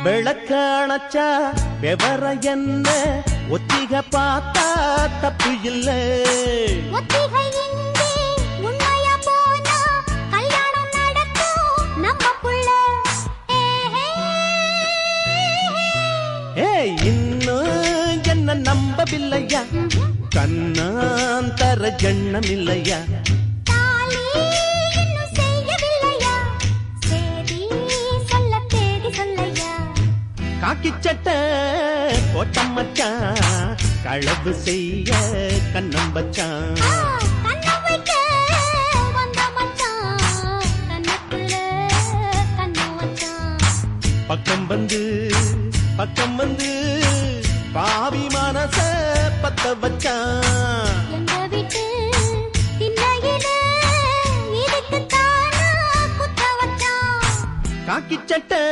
விளக்காணச்சா விவர என்ன ஒத்திக பார்த்தா தப்பு இல்ல. ஒத்திகை இங்கே உண்மையா போனா கல்யாணம் நடக்கும் நமக்குள்ள. ஏய் இன்னும் என்ன நம்பவில்லையா? கண்ணாந்தர ஜண்ணம் இல்லையா? தாலி இன்னும் செய்யவில்லையா? சேதி சொல்ல தேடி சொல்லையா? காக்கி சட்டை போட்டம் மச்சான் களவு செய்ய கண்ணம் வச்சான். கண்ணம் வைக்க வந்த மச்சான் கண்ணத்துல கண்ணம் வச்சான். பக்கம் வந்து பாவி மனச பத்த வச்சான். எங்க வீட்டு திண்ணையில இதுக்கு தானா குத்த வச்சான். காக்கி சட்டை